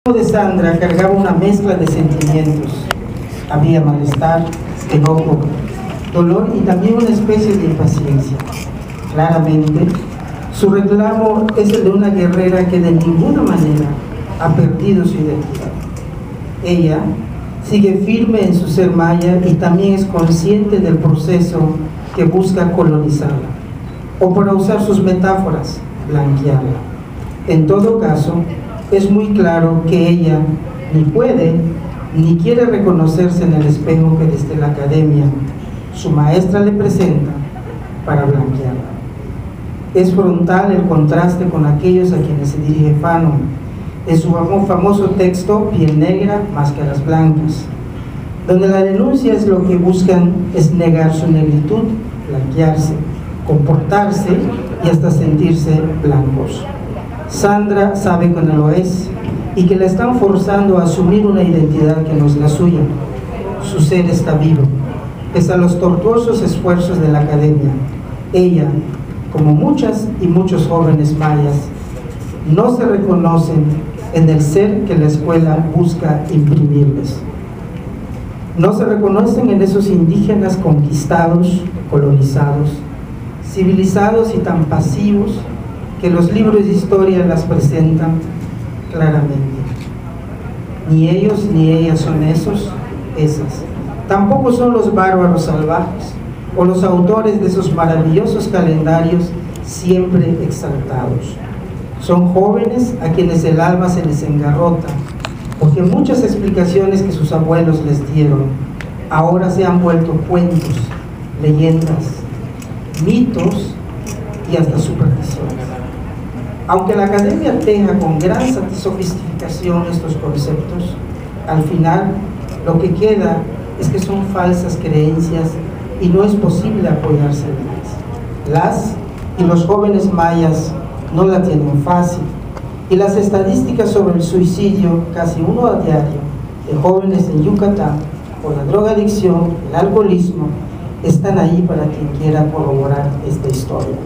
De Sandra cargaba una mezcla de sentimientos. Había malestar, enojo, dolor y también una especie de impaciencia. Claramente, su reclamo es el de una guerrera que de ninguna manera ha perdido su identidad. Ella sigue firme en su ser maya y también es consciente del proceso que busca colonizarla, o para usar sus metáforas, blanquearla. En todo caso, es muy claro que ella ni puede ni quiere reconocerse en el espejo que desde la academia su maestra le presenta para blanquearla. Es frontal el contraste con aquellos a quienes se dirige Fanon en su famoso texto Piel negra, máscaras blancas, donde la denuncia es lo que buscan es negar su negritud, blanquearse, comportarse y hasta sentirse blancos. Sandra sabe que no lo es y que la están forzando a asumir una identidad que no es la suya. Su ser está vivo, pese a los tortuosos esfuerzos de la academia. Ella, como muchas y muchos jóvenes mayas, no se reconocen en el ser que la escuela busca imprimirles. No se reconocen en esos indígenas conquistados, colonizados, civilizados y tan pasivos que los libros de historia las presentan claramente. Ni ellos ni ellas son esos, esas. Tampoco son los bárbaros salvajes o los autores de esos maravillosos calendarios siempre exaltados. Son jóvenes a quienes el alma se les engarrota, porque muchas explicaciones que sus abuelos les dieron ahora se han vuelto cuentos, leyendas, mitos y hasta supersticiones. Aunque la academia teja con gran sofisticación estos conceptos, al final lo que queda es que son falsas creencias y no es posible apoyarse en ellas. Las y los jóvenes mayas no la tienen fácil, y las estadísticas sobre el suicidio, casi uno a diario, de jóvenes en Yucatán por la drogadicción, el alcoholismo, están ahí para quien quiera corroborar esta historia.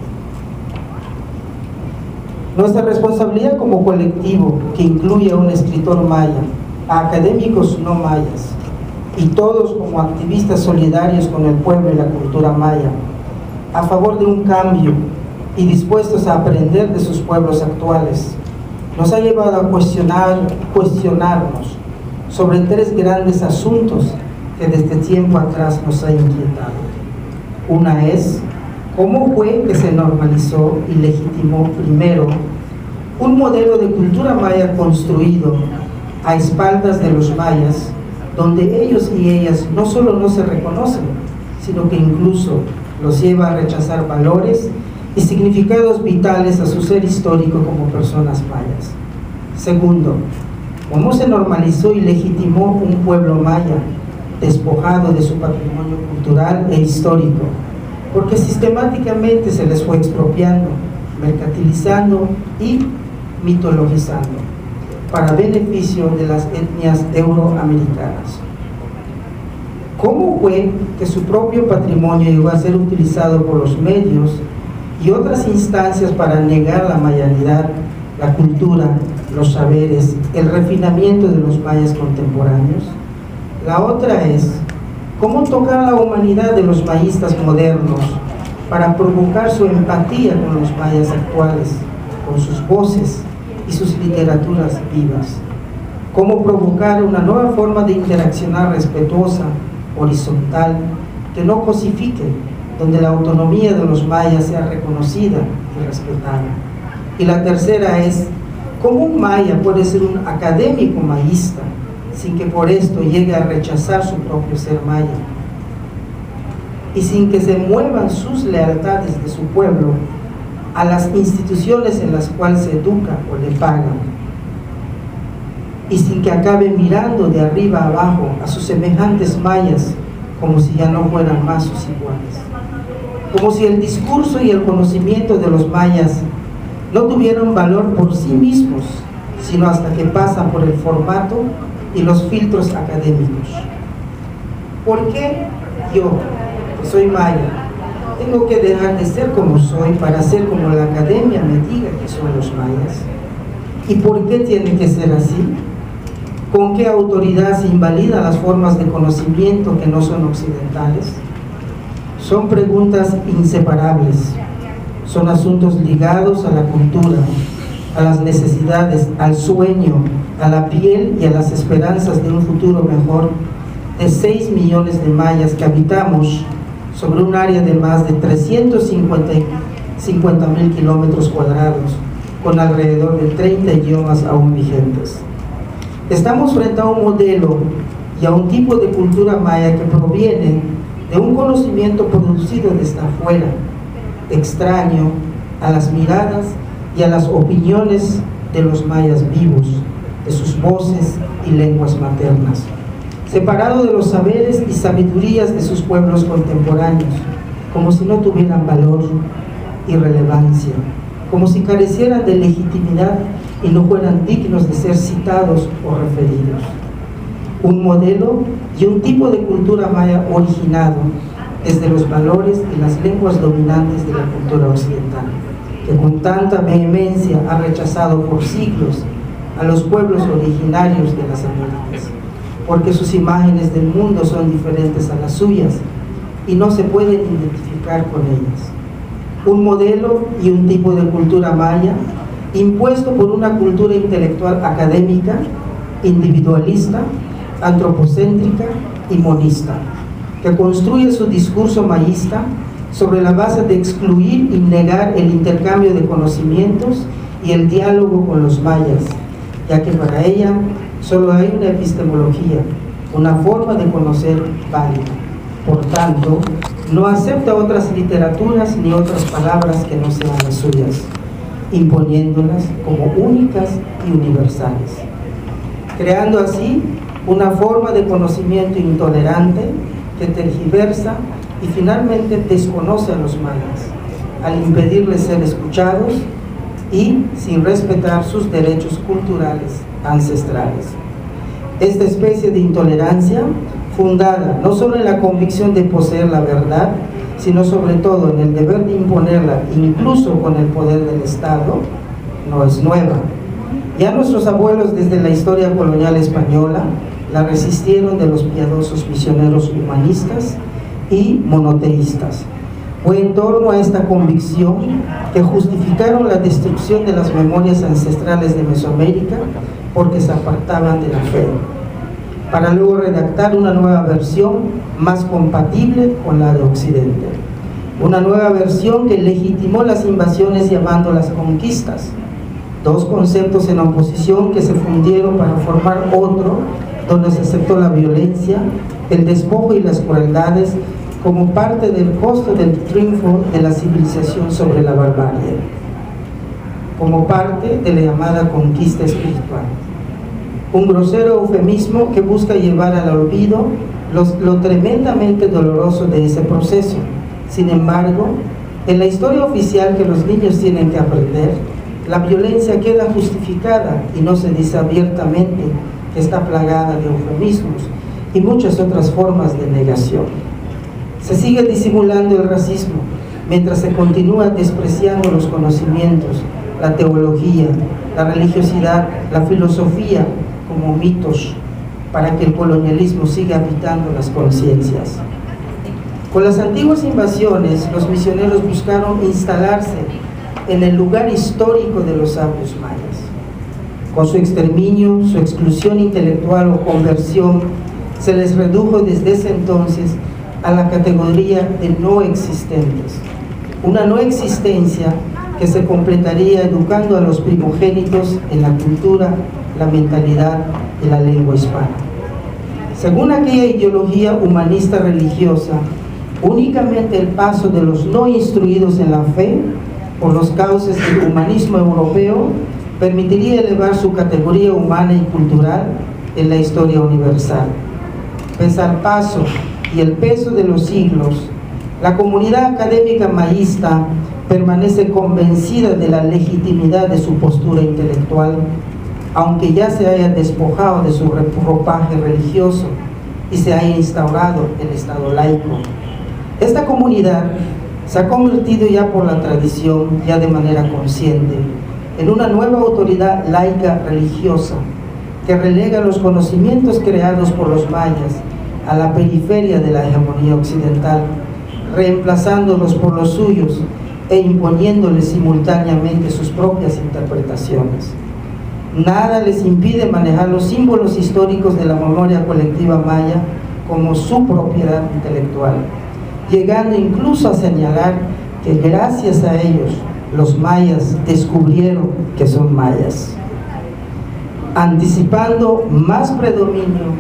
Nuestra responsabilidad como colectivo, que incluye a un escritor maya, a académicos no mayas, y todos como activistas solidarios con el pueblo y la cultura maya, a favor de un cambio y dispuestos a aprender de sus pueblos actuales, nos ha llevado a cuestionarnos sobre 3 grandes asuntos que desde tiempo atrás nos ha inquietado. Una es, ¿cómo fue que se normalizó y legitimó primero un modelo de cultura maya construido a espaldas de los mayas, donde ellos y ellas no solo no se reconocen, sino que incluso los lleva a rechazar valores y significados vitales a su ser histórico como personas mayas? Segundo, ¿cómo se normalizó y legitimó un pueblo maya despojado de su patrimonio cultural e histórico? Porque sistemáticamente se les fue expropiando, mercantilizando y mitologizando para beneficio de las etnias euroamericanas. ¿Cómo fue que su propio patrimonio llegó a ser utilizado por los medios y otras instancias para negar la mayanidad, la cultura, los saberes, el refinamiento de los mayas contemporáneos? La otra es, ¿cómo tocar la humanidad de los mayistas modernos para provocar su empatía con los mayas actuales, con sus voces y sus literaturas vivas? ¿Cómo provocar una nueva forma de interaccionar respetuosa, horizontal, que no cosifique, donde la autonomía de los mayas sea reconocida y respetada? Y la tercera es, ¿cómo un maya puede ser un académico mayista sin que por esto llegue a rechazar su propio ser maya? Y sin que se muevan sus lealtades de su pueblo a las instituciones en las cuales se educa o le pagan. Y sin que acabe mirando de arriba a abajo a sus semejantes mayas como si ya no fueran más sus iguales. Como si el discurso y el conocimiento de los mayas no tuvieran valor por sí mismos, sino hasta que pasan por el formato y los filtros académicos. ¿Por qué yo, que soy maya, tengo que dejar de ser como soy para ser como la academia me diga que son los mayas? ¿Y por qué tiene que ser así? ¿Con qué autoridad se invalidan las formas de conocimiento que no son occidentales? Son preguntas inseparables, son asuntos ligados a la cultura, a las necesidades, al sueño, a la piel y a las esperanzas de un futuro mejor de 6 millones de mayas que habitamos sobre un área de más de 350.000 kilómetros cuadrados, con alrededor de 30 idiomas aún vigentes. Estamos frente a un modelo y a un tipo de cultura maya que proviene de un conocimiento producido desde afuera, extraño a las miradas y a las opiniones de los mayas vivos, de sus voces y lenguas maternas, separado de los saberes y sabidurías de sus pueblos contemporáneos, como si no tuvieran valor y relevancia, como si carecieran de legitimidad y no fueran dignos de ser citados o referidos. Un modelo y un tipo de cultura maya originado desde los valores y las lenguas dominantes de la cultura occidental, que con tanta vehemencia ha rechazado por siglos a los pueblos originarios de las Américas, porque sus imágenes del mundo son diferentes a las suyas y no se pueden identificar con ellas. Un modelo y un tipo de cultura maya impuesto por una cultura intelectual académica, individualista, antropocéntrica y monista, que construye su discurso mayista sobre la base de excluir y negar el intercambio de conocimientos y el diálogo con los mayas, ya que para ella solo hay una epistemología, una forma de conocer válida. Por tanto, no acepta otras literaturas ni otras palabras que no sean las suyas, imponiéndolas como únicas y universales, creando así una forma de conocimiento intolerante que tergiversa y finalmente desconoce a los mayas, al impedirles ser escuchados y sin respetar sus derechos culturales ancestrales. Esta especie de intolerancia, fundada no solo en la convicción de poseer la verdad, sino sobre todo en el deber de imponerla, incluso con el poder del Estado, no es nueva. Ya nuestros abuelos desde la historia colonial española la resistieron de los piadosos misioneros humanistas y monoteístas. Fue en torno a esta convicción que justificaron la destrucción de las memorias ancestrales de Mesoamérica porque se apartaban de la fe, para luego redactar una nueva versión más compatible con la de Occidente. Una nueva versión que legitimó las invasiones llamándolas conquistas, dos conceptos en oposición que se fundieron para formar otro donde se aceptó la violencia, el despojo y las crueldades como parte del costo del triunfo de la civilización sobre la barbarie, como parte de la llamada conquista espiritual. Un grosero eufemismo que busca llevar al olvido lo tremendamente doloroso de ese proceso. Sin embargo, en la historia oficial que los niños tienen que aprender, la violencia queda justificada y no se dice abiertamente que está plagada de eufemismos y muchas otras formas de negación. Se sigue disimulando el racismo mientras se continúa despreciando los conocimientos, la teología, la religiosidad, la filosofía como mitos para que el colonialismo siga habitando las conciencias. Con las antiguas invasiones, los misioneros buscaron instalarse en el lugar histórico de los sabios mayas. Con su exterminio, su exclusión intelectual o conversión, se les redujo desde ese entonces a la categoría de no existentes. Una no existencia que se completaría educando a los primogénitos en la cultura, la mentalidad y la lengua hispana. Según aquella ideología humanista religiosa, únicamente el paso de los no instruidos en la fe por los cauces del humanismo europeo permitiría elevar su categoría humana y cultural en la historia universal. Pese al paso y el peso de los siglos, la comunidad académica mayista permanece convencida de la legitimidad de su postura intelectual, aunque ya se haya despojado de su ropaje religioso y se haya instaurado el Estado laico. Esta comunidad se ha convertido ya por la tradición, ya de manera consciente, en una nueva autoridad laica religiosa, que relega los conocimientos creados por los mayas a la periferia de la hegemonía occidental, reemplazándolos por los suyos e imponiéndoles simultáneamente sus propias interpretaciones. Nada les impide manejar los símbolos históricos de la memoria colectiva maya como su propiedad intelectual, llegando incluso a señalar que gracias a ellos los mayas descubrieron que son mayas, anticipando más predominio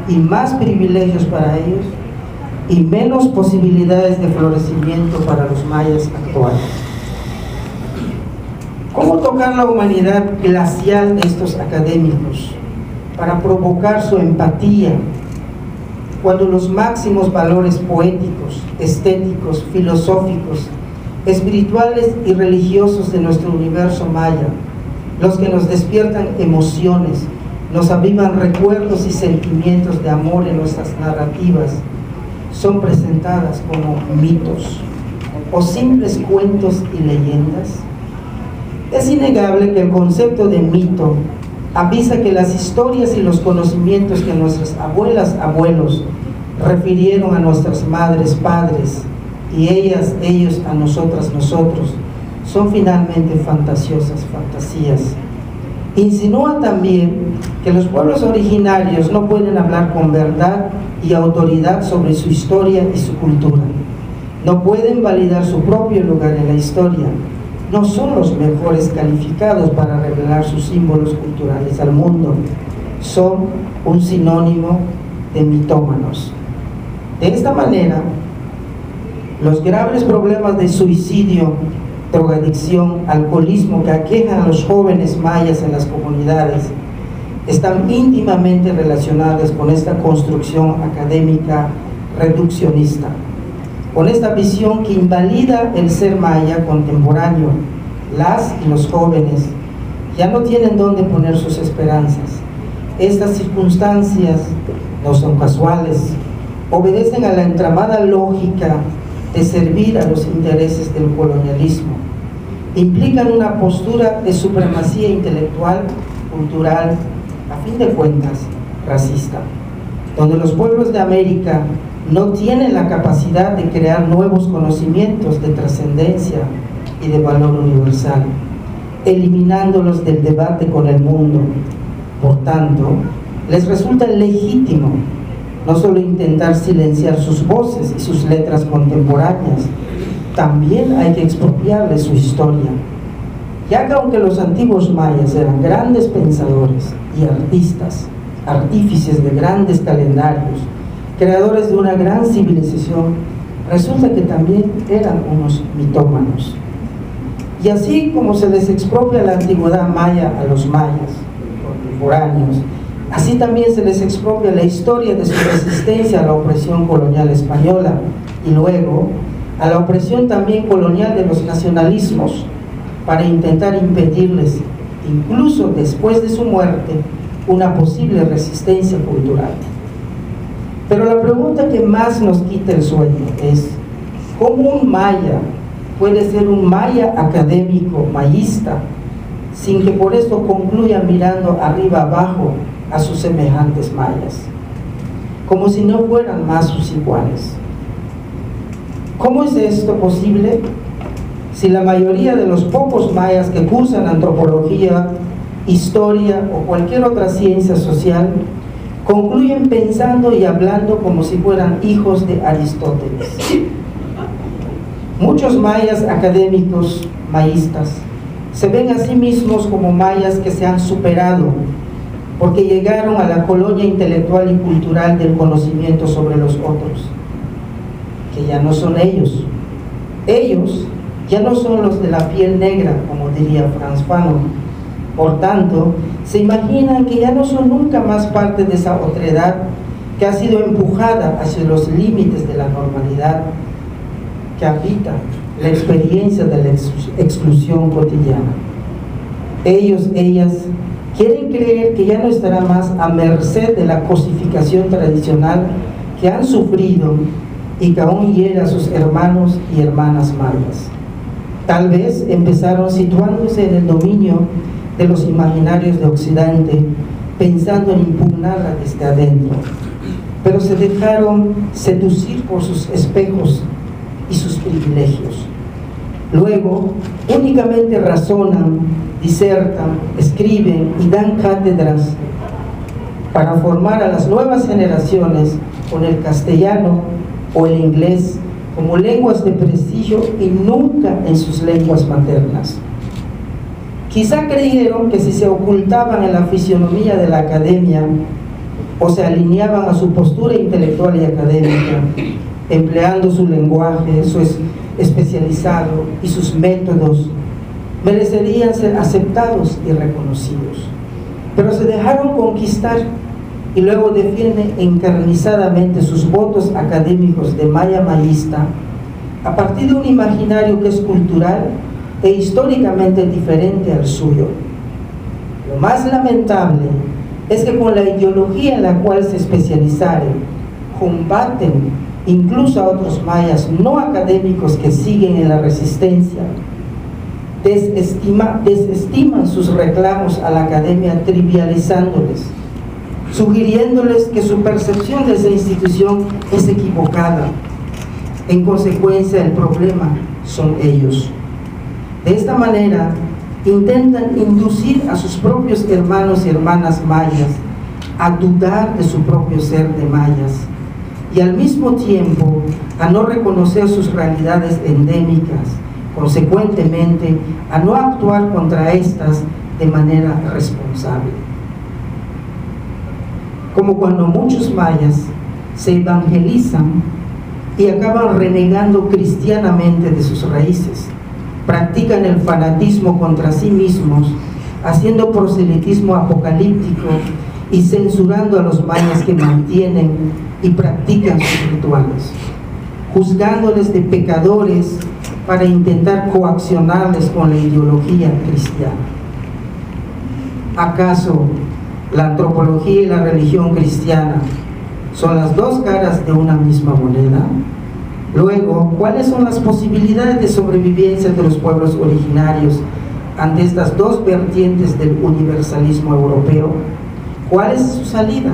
y más privilegios para ellos y menos posibilidades de florecimiento para los mayas actuales. ¿Cómo tocar la humanidad glacial de estos académicos para provocar su empatía cuando los máximos valores poéticos, estéticos, filosóficos, espirituales y religiosos de nuestro universo maya, los que nos despiertan emociones, nos avivan recuerdos y sentimientos de amor en nuestras narrativas, son presentadas como mitos o simples cuentos y leyendas? Es innegable que el concepto de mito avisa que las historias y los conocimientos que nuestras abuelas, abuelos refirieron a nuestras madres, padres, y ellas, ellos a nosotras, nosotros, son finalmente fantasiosas fantasías. Insinúa también que los pueblos originarios no pueden hablar con verdad y autoridad sobre su historia y su cultura. No pueden validar su propio lugar en la historia. No son los mejores calificados para revelar sus símbolos culturales al mundo. Son un sinónimo de mitómanos. De esta manera, los graves problemas de suicidio, drogadicción, alcoholismo que aquejan a los jóvenes mayas en las comunidades están íntimamente relacionadas con esta construcción académica reduccionista, con esta visión que invalida el ser maya contemporáneo. Las y los jóvenes ya no tienen dónde poner sus esperanzas. Estas circunstancias no son casuales, obedecen a la entramada lógica de servir a los intereses del colonialismo. Implican una postura de supremacía intelectual, cultural, a fin de cuentas, racista, donde los pueblos de América no tienen la capacidad de crear nuevos conocimientos de trascendencia y de valor universal, eliminándolos del debate con el mundo. Por tanto, les resulta legítimo no solo intentar silenciar sus voces y sus letras contemporáneas, también hay que expropiarles su historia, ya que aunque los antiguos mayas eran grandes pensadores y artistas, artífices de grandes calendarios, creadores de una gran civilización, resulta que también eran unos mitómanos. Y así como se les expropia la antigüedad maya a los mayas contemporáneos, así también se les expropia la historia de su resistencia a la opresión colonial española y luego a la opresión también colonial de los nacionalismos para intentar impedirles, incluso después de su muerte, una posible resistencia cultural. Pero la pregunta que más nos quita el sueño es: ¿cómo un maya puede ser un maya académico mayista sin que por esto concluya mirando arriba abajo a sus semejantes mayas, como si no fueran más sus iguales? ¿Cómo es esto posible si la mayoría de los pocos mayas que cursan antropología, historia o cualquier otra ciencia social concluyen pensando y hablando como si fueran hijos de Aristóteles? Muchos mayas académicos mayistas se ven a sí mismos como mayas que se han superado porque llegaron a la colonia intelectual y cultural del conocimiento sobre los otros, que ya no son ellos. Ellos ya no son los de la piel negra, como diría Franz Fanon. Por tanto, se imaginan que ya no son nunca más parte de esa otredad que ha sido empujada hacia los límites de la normalidad que habita la experiencia de la exclusión cotidiana. Ellos, ellas, quieren creer que ya no estará más a merced de la cosificación tradicional que han sufrido y que aún hiere a sus hermanos y hermanas mayas. Tal vez empezaron situándose en el dominio de los imaginarios de Occidente pensando en impugnarla desde adentro, pero se dejaron seducir por sus espejos y sus privilegios. Luego, únicamente razonan, disertan, escriben y dan cátedras para formar a las nuevas generaciones con el castellano o el inglés como lenguas de prestigio y nunca en sus lenguas maternas. Quizá creyeron que si se ocultaban en la fisionomía de la academia o se alineaban a su postura intelectual y académica, empleando su lenguaje, su especializado y sus métodos, merecerían ser aceptados y reconocidos. Pero se dejaron conquistar y luego defienden encarnizadamente sus votos académicos de maya mayista a partir de un imaginario que es cultural e históricamente diferente al suyo. Lo más lamentable es que con la ideología en la cual se especializaron, combaten incluso a otros mayas no académicos que siguen en la resistencia, desestiman sus reclamos a la academia trivializándoles, sugiriéndoles que su percepción de esa institución es equivocada. En consecuencia, el problema son ellos. De esta manera, intentan inducir a sus propios hermanos y hermanas mayas a dudar de su propio ser de mayas y al mismo tiempo a no reconocer sus realidades endémicas, consecuentemente a no actuar contra estas de manera responsable. Como cuando muchos mayas se evangelizan y acaban renegando cristianamente de sus raíces, practican el fanatismo contra sí mismos, haciendo proselitismo apocalíptico y censurando a los mayas que mantienen y practican sus rituales, juzgándoles de pecadores para intentar coaccionarles con la ideología cristiana. ¿Acaso la antropología y la religión cristiana son las dos caras de una misma moneda? Luego, ¿cuáles son las posibilidades de sobrevivencia de los pueblos originarios ante estas dos vertientes del universalismo europeo? ¿Cuál es su salida,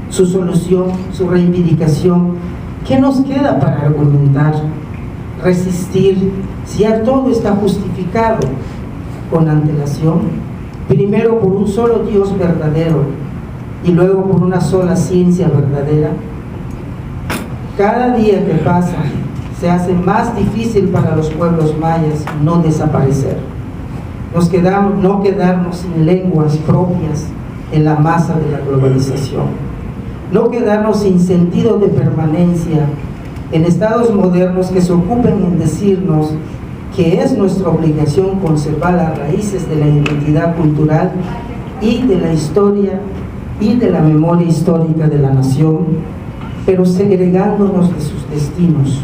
su solución, su reivindicación? ¿Qué nos queda para argumentar, resistir, si ya todo está justificado con antelación? Primero por un solo Dios verdadero y luego por una sola ciencia verdadera. Cada día que pasa se hace más difícil para los pueblos mayas no desaparecer, no quedarnos sin lenguas propias en la masa de la globalización, no quedarnos sin sentido de permanencia en estados modernos que se ocupen en decirnos que es nuestra obligación conservar las raíces de la identidad cultural y de la historia y de la memoria histórica de la nación, pero segregándonos de sus destinos,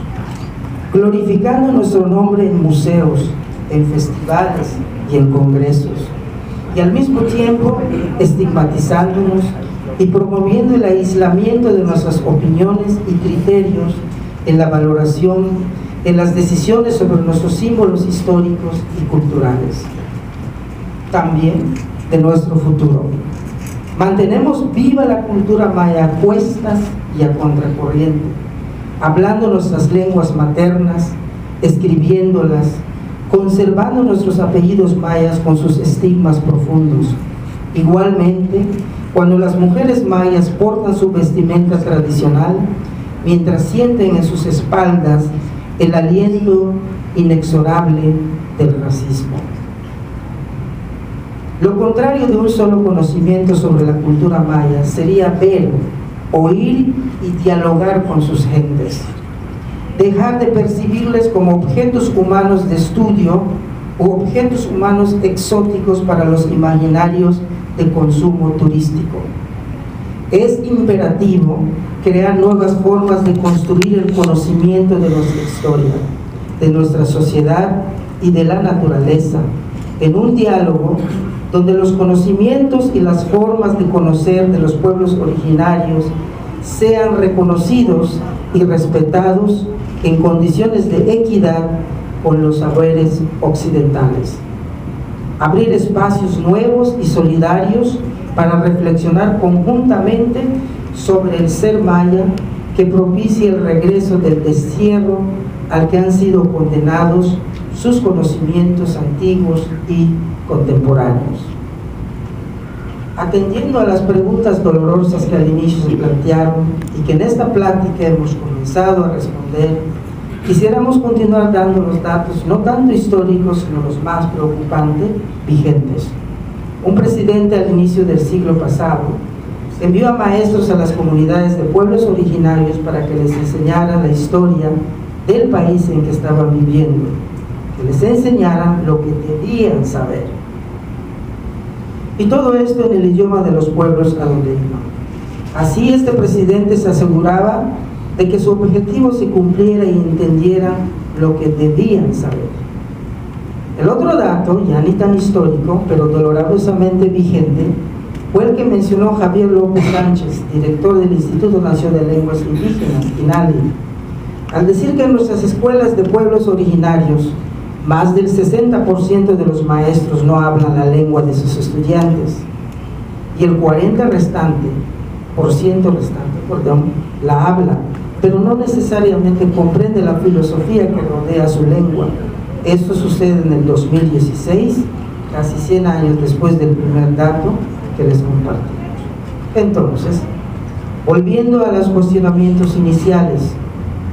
glorificando nuestro nombre en museos, en festivales y en congresos, y al mismo tiempo estigmatizándonos y promoviendo el aislamiento de nuestras opiniones y criterios en la valoración, en las decisiones sobre nuestros símbolos históricos y culturales, también de nuestro futuro. Mantenemos viva la cultura maya a cuestas y a contracorriente, hablando nuestras lenguas maternas, escribiéndolas, conservando nuestros apellidos mayas con sus estigmas profundos. Igualmente, cuando las mujeres mayas portan su vestimenta tradicional, mientras sienten en sus espaldas el aliento inexorable del racismo. Lo contrario de un solo conocimiento sobre la cultura maya sería ver, oír y dialogar con sus gentes. Dejar de percibirles como objetos humanos de estudio u objetos humanos exóticos para los imaginarios de consumo turístico. Es imperativo crear nuevas formas de construir el conocimiento de nuestra historia, de nuestra sociedad y de la naturaleza, en un diálogo donde los conocimientos y las formas de conocer de los pueblos originarios sean reconocidos y respetados en condiciones de equidad con los saberes occidentales. Abrir espacios nuevos y solidarios para reflexionar conjuntamente sobre el ser maya que propicia el regreso del destierro al que han sido condenados sus conocimientos antiguos y contemporáneos. Atendiendo a las preguntas dolorosas que al inicio se plantearon y que en esta plática hemos comenzado a responder, quisiéramos continuar dando los datos no tanto históricos, sino los más preocupantes, vigentes. Un presidente al inicio del siglo pasado envió a maestros a las comunidades de pueblos originarios para que les enseñaran la historia del país en que estaban viviendo, que les enseñaran lo que debían saber. Y todo esto en el idioma de los pueblos a donde iban. Así este presidente se aseguraba de que su objetivo se cumpliera y entendieran lo que debían saber. El otro dato, ya ni tan histórico, pero dolorosamente vigente, fue el que mencionó Javier López Sánchez, director del Instituto Nacional de Lenguas Indígenas, INALI, al decir que en nuestras escuelas de pueblos originarios, más del 60% de los maestros no hablan la lengua de sus estudiantes y el 40% restante, la habla, pero no necesariamente comprende la filosofía que rodea su lengua. Esto sucede en el 2016, casi 100 años después del primer dato que les compartimos. Entonces, volviendo a los cuestionamientos iniciales,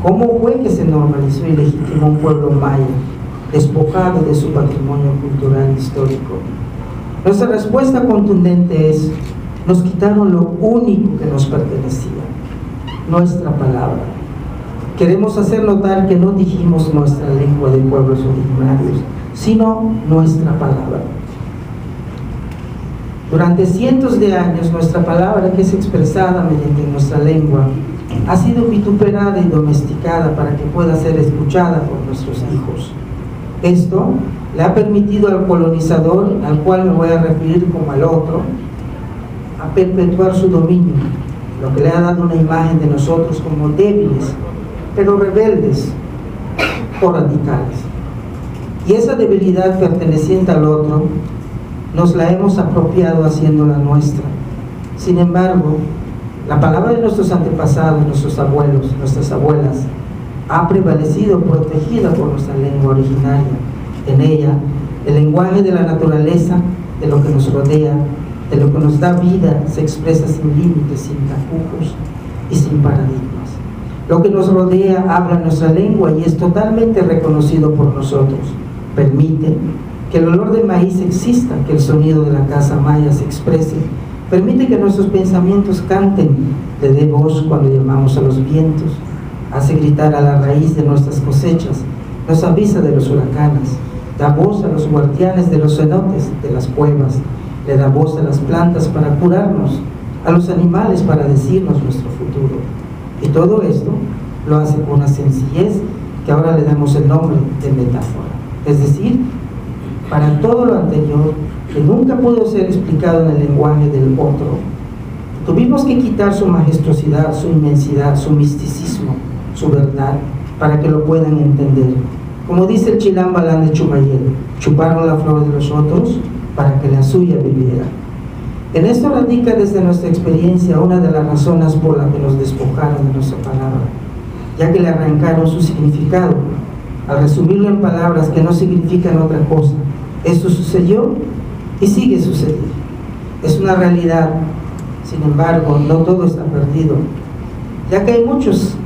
¿cómo fue que se normalizó y legitimó un pueblo maya despojado de su patrimonio cultural histórico? Nuestra respuesta contundente es: nos quitaron lo único que nos pertenecía, nuestra palabra. Queremos hacer notar que no dijimos nuestra lengua de pueblos originarios, sino nuestra palabra. Durante cientos de años, nuestra palabra, que es expresada mediante nuestra lengua, ha sido vituperada y domesticada para que pueda ser escuchada por nuestros hijos. Esto le ha permitido al colonizador, al cual me voy a referir como al otro, a perpetuar su dominio, lo que le ha dado una imagen de nosotros como débiles, pero rebeldes o radicales. Y esa debilidad perteneciente al otro nos la hemos apropiado haciéndola nuestra. Sin embargo, la palabra de nuestros antepasados, nuestros abuelos, nuestras abuelas, ha prevalecido protegida por nuestra lengua originaria. En ella, el lenguaje de la naturaleza, de lo que nos rodea, de lo que nos da vida, se expresa sin límites, sin tapujos y sin paradigmas. Lo que nos rodea habla nuestra lengua y es totalmente reconocido por nosotros. Permite que el olor de maíz exista, que el sonido de la casa maya se exprese. Permite que nuestros pensamientos canten, le dé voz cuando llamamos a los vientos. Hace gritar a la raíz de nuestras cosechas, nos avisa de los huracanes, da voz a los guardianes de los cenotes, de las cuevas, le da voz a las plantas para curarnos, a los animales para decirnos nuestro futuro. Y todo esto lo hace con una sencillez que ahora le damos el nombre de metáfora. Es decir, para todo lo anterior, que nunca pudo ser explicado en el lenguaje del otro, tuvimos que quitar su majestuosidad, su inmensidad, su misticismo, su verdad, para que lo puedan entender. Como dice el Chilam Balán de Chumayel, chuparon la flor de los otros para que la suya viviera. En esto radica desde nuestra experiencia una de las razones por las que nos despojaron de nuestra palabra, ya que le arrancaron su significado, al resumirlo en palabras que no significan otra cosa. Esto sucedió y sigue sucediendo. Es una realidad. Sin embargo, no todo está perdido, ya que hay muchos,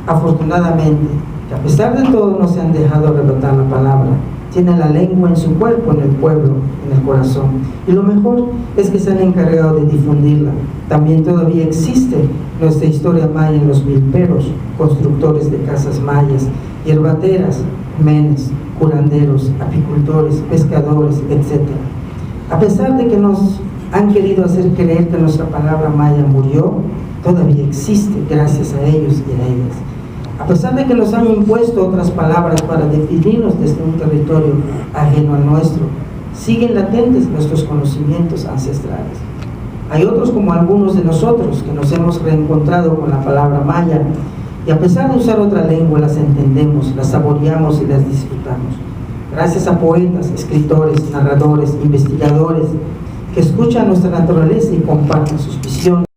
afortunadamente, que a pesar de todo no se han dejado arrebatar la palabra. Tienen la lengua en su cuerpo, en el pueblo, en el corazón. Y lo mejor es que se han encargado de difundirla. También todavía existe nuestra historia maya en los milperos, constructores de casas mayas, hierbateras, menes, curanderos, apicultores, pescadores, etc. A pesar de que nos han querido hacer creer que nuestra palabra maya murió, todavía existe gracias a ellos y a ellas. A pesar de que nos han impuesto otras palabras para definirnos desde un territorio ajeno al nuestro, siguen latentes nuestros conocimientos ancestrales. Hay otros, como algunos de nosotros, que nos hemos reencontrado con la palabra maya y a pesar de usar otra lengua las entendemos, las saboreamos y las disfrutamos. Gracias a poetas, escritores, narradores, investigadores que escuchan nuestra naturaleza y comparten sus visiones.